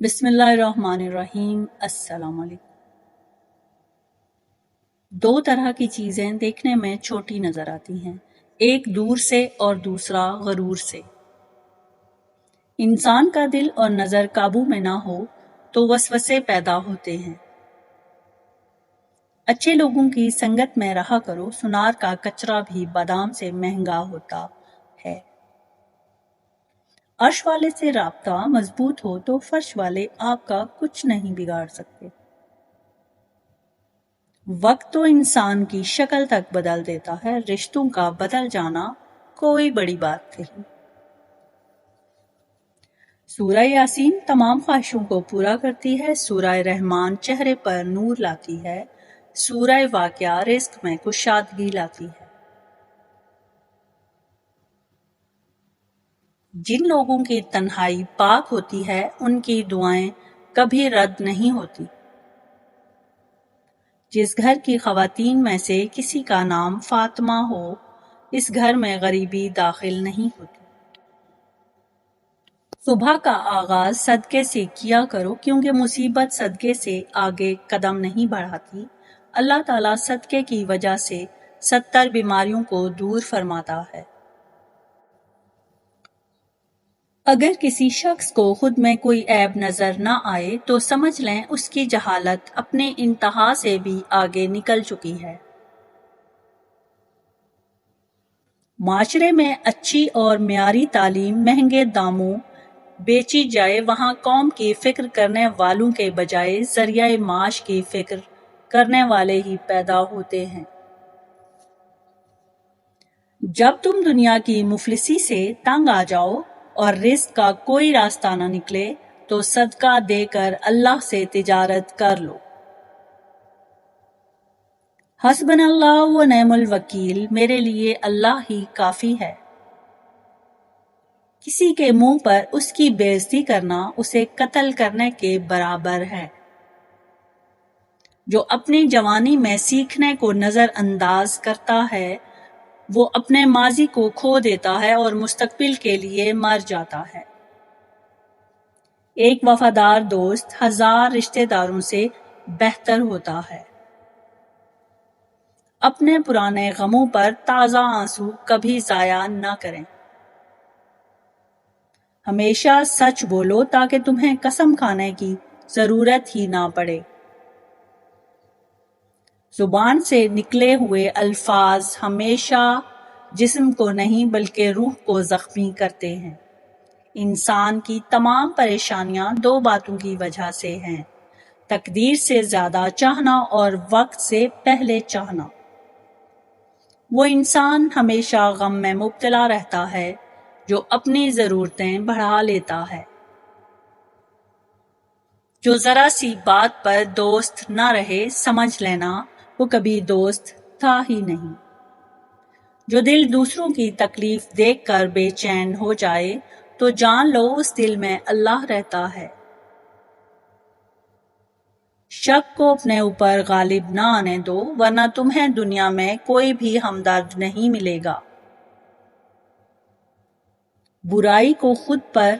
بسم اللہ الرحمن الرحیم۔ السلام علیکم۔ دو طرح کی چیزیں دیکھنے میں چھوٹی نظر آتی ہیں، ایک دور سے اور دوسرا غرور سے۔ انسان کا دل اور نظر قابو میں نہ ہو تو وسوسے پیدا ہوتے ہیں۔ اچھے لوگوں کی سنگت میں رہا کرو، سنار کا کچرا بھی بادام سے مہنگا ہوتا ہے۔ عرش والے سے رابطہ مضبوط ہو تو فرش والے آپ کا کچھ نہیں بگاڑ سکتے۔ وقت تو انسان کی شکل تک بدل دیتا ہے، رشتوں کا بدل جانا کوئی بڑی بات نہیں۔ سورہ یاسین تمام خواہشوں کو پورا کرتی ہے، سورہ رحمان چہرے پر نور لاتی ہے، سورہ واقعہ رزق میں کشادگی لاتی ہے۔ جن لوگوں کی تنہائی پاک ہوتی ہے ان کی دعائیں کبھی رد نہیں ہوتی۔ جس گھر کی خواتین میں سے کسی کا نام فاطمہ ہو، اس گھر میں غریبی داخل نہیں ہوتی۔ صبح کا آغاز صدقے سے کیا کرو، کیونکہ مصیبت صدقے سے آگے قدم نہیں بڑھاتی۔ اللہ تعالیٰ صدقے کی وجہ سے 70 بیماریوں کو دور فرماتا ہے۔ اگر کسی شخص کو خود میں کوئی عیب نظر نہ آئے تو سمجھ لیں اس کی جہالت اپنے انتہا سے بھی آگے نکل چکی ہے۔ معاشرے میں اچھی اور معیاری تعلیم مہنگے داموں بیچی جائے، وہاں قوم کی فکر کرنے والوں کے بجائے ذریعہ معاش کی فکر کرنے والے ہی پیدا ہوتے ہیں۔ جب تم دنیا کی مفلسی سے تنگ آ جاؤ اور رزق کا کوئی راستہ نہ نکلے تو صدقہ دے کر اللہ سے تجارت کر لو۔ حسبنا اللہ و نعم الوکیل، میرے لیے اللہ ہی کافی ہے۔ کسی کے منہ پر اس کی بے عزتی کرنا اسے قتل کرنے کے برابر ہے۔ جو اپنی جوانی میں سیکھنے کو نظر انداز کرتا ہے وہ اپنے ماضی کو کھو دیتا ہے اور مستقبل کے لیے مر جاتا ہے۔ ایک وفادار دوست 1000 رشتہ داروں سے بہتر ہوتا ہے۔ اپنے پرانے غموں پر تازہ آنسو کبھی ضائع نہ کریں۔ ہمیشہ سچ بولو تاکہ تمہیں قسم کھانے کی ضرورت ہی نہ پڑے۔ زبان سے نکلے ہوئے الفاظ ہمیشہ جسم کو نہیں بلکہ روح کو زخمی کرتے ہیں۔ انسان کی تمام پریشانیاں دو باتوں کی وجہ سے ہیں، تقدیر سے زیادہ چاہنا اور وقت سے پہلے چاہنا۔ وہ انسان ہمیشہ غم میں مبتلا رہتا ہے جو اپنی ضرورتیں بڑھا لیتا ہے۔ جو ذرا سی بات پر دوست نہ رہے، سمجھ لینا وہ کبھی دوست تھا ہی نہیں۔ جو دل دوسروں کی تکلیف دیکھ کر بے چین ہو جائے تو جان لو اس دل میں اللہ رہتا ہے۔ شک کو اپنے اوپر غالب نہ آنے دو، ورنہ تمہیں دنیا میں کوئی بھی ہمدرد نہیں ملے گا۔ برائی کو خود پر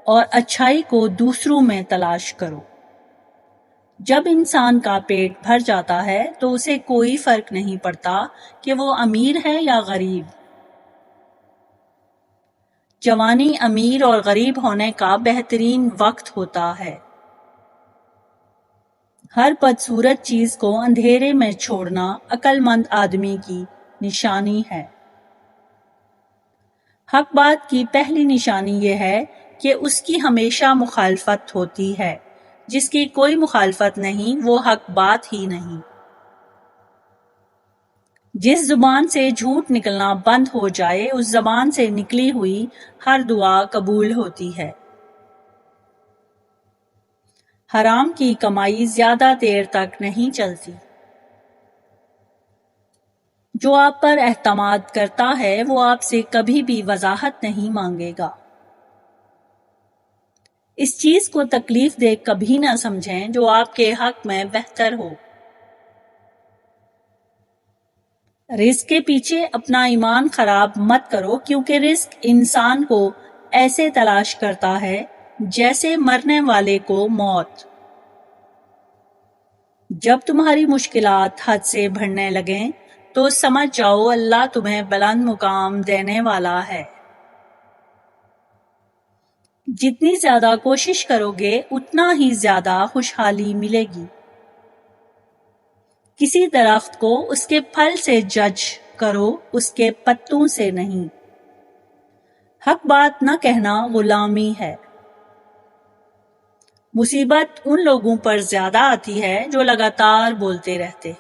اور اچھائی کو دوسروں میں تلاش کرو۔ جب انسان کا پیٹ بھر جاتا ہے تو اسے کوئی فرق نہیں پڑتا کہ وہ امیر ہے یا غریب۔ جوانی امیر اور غریب ہونے کا بہترین وقت ہوتا ہے۔ ہر بدصورت چیز کو اندھیرے میں چھوڑنا عقل مند آدمی کی نشانی ہے۔ حق بات کی پہلی نشانی یہ ہے کہ اس کی ہمیشہ مخالفت ہوتی ہے، جس کی کوئی مخالفت نہیں وہ حق بات ہی نہیں۔ جس زبان سے جھوٹ نکلنا بند ہو جائے اس زبان سے نکلی ہوئی ہر دعا قبول ہوتی ہے۔ حرام کی کمائی زیادہ دیر تک نہیں چلتی۔ جو آپ پر اعتماد کرتا ہے وہ آپ سے کبھی بھی وضاحت نہیں مانگے گا۔ اس چیز کو تکلیف دے کبھی نہ سمجھیں جو آپ کے حق میں بہتر ہو۔ رزق کے پیچھے اپنا ایمان خراب مت کرو، کیونکہ رزق انسان کو ایسے تلاش کرتا ہے جیسے مرنے والے کو موت۔ جب تمہاری مشکلات حد سے بڑھنے لگیں تو سمجھ جاؤ اللہ تمہیں بلند مقام دینے والا ہے۔ جتنی زیادہ کوشش کرو گے اتنا ہی زیادہ خوشحالی ملے گی۔ کسی درخت کو اس کے پھل سے جج کرو، اس کے پتوں سے نہیں۔ حق بات نہ کہنا غلامی ہے۔ مصیبت ان لوگوں پر زیادہ آتی ہے جو لگاتار بولتے رہتے۔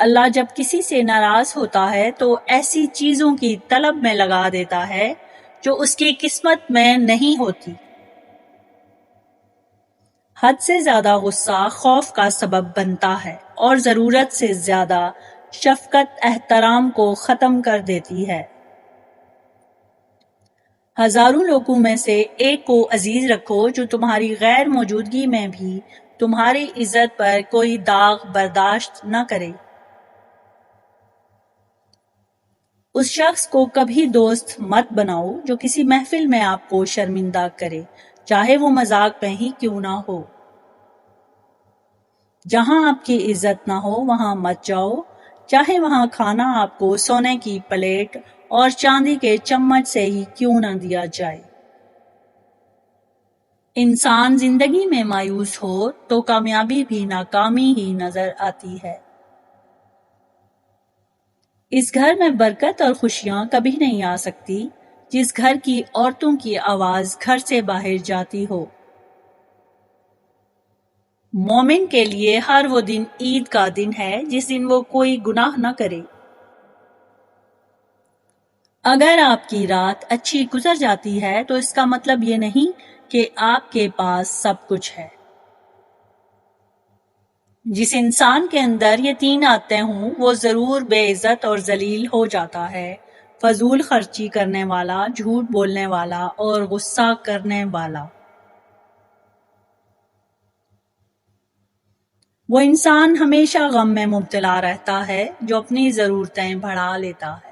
اللہ جب کسی سے ناراض ہوتا ہے تو ایسی چیزوں کی طلب میں لگا دیتا ہے جو اس کی قسمت میں نہیں ہوتی۔ حد سے زیادہ غصہ خوف کا سبب بنتا ہے اور ضرورت سے زیادہ شفقت احترام کو ختم کر دیتی ہے۔ ہزاروں لوگوں میں سے ایک کو عزیز رکھو جو تمہاری غیر موجودگی میں بھی تمہاری عزت پر کوئی داغ برداشت نہ کرے۔ اس شخص کو کبھی دوست مت بناؤ جو کسی محفل میں آپ کو شرمندہ کرے، چاہے وہ مذاق میں ہی کیوں نہ ہو۔ جہاں آپ کی عزت نہ ہو وہاں مت جاؤ، چاہے وہاں کھانا آپ کو سونے کی پلیٹ اور چاندی کے چمچ سے ہی کیوں نہ دیا جائے۔ انسان زندگی میں مایوس ہو تو کامیابی بھی ناکامی ہی نظر آتی ہے۔ اس گھر میں برکت اور خوشیاں کبھی نہیں آ سکتی جس گھر کی عورتوں کی آواز گھر سے باہر جاتی ہو۔ مومن کے لیے ہر وہ دن عید کا دن ہے جس دن وہ کوئی گناہ نہ کرے۔ اگر آپ کی رات اچھی گزر جاتی ہے تو اس کا مطلب یہ نہیں کہ آپ کے پاس سب کچھ ہے۔ جس انسان کے اندر یہ تین عادتیں ہوں وہ ضرور بے عزت اور ذلیل ہو جاتا ہے، فضول خرچی کرنے والا، جھوٹ بولنے والا اور غصہ کرنے والا۔ وہ انسان ہمیشہ غم میں مبتلا رہتا ہے جو اپنی ضرورتیں بڑھا لیتا ہے۔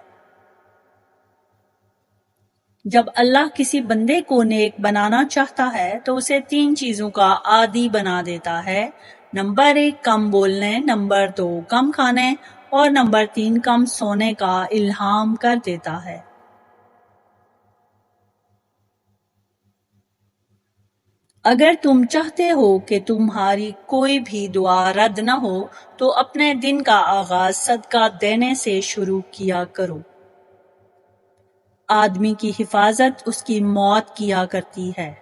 جب اللہ کسی بندے کو نیک بنانا چاہتا ہے تو اسے تین چیزوں کا عادی بنا دیتا ہے۔ نمبر 1 کم بولنے، نمبر 2 کم کھانے اور نمبر 3 کم سونے کا الہام کر دیتا ہے۔ اگر تم چاہتے ہو کہ تمہاری کوئی بھی دعا رد نہ ہو تو اپنے دن کا آغاز صدقہ دینے سے شروع کیا کرو۔ آدمی کی حفاظت اس کی موت کیا کرتی ہے۔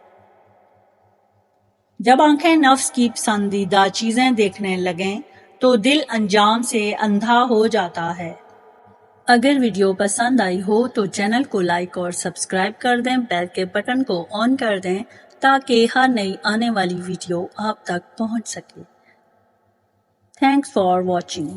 جب آنکھیں نفس کی پسندیدہ چیزیں دیکھنے لگیں تو دل انجام سے اندھا ہو جاتا ہے۔ اگر ویڈیو پسند آئی ہو تو چینل کو لائک اور سبسکرائب کر دیں، بیل کے بٹن کو آن کر دیں تاکہ ہر نئی آنے والی ویڈیو آپ تک پہنچ سکے۔ Thanks for watching.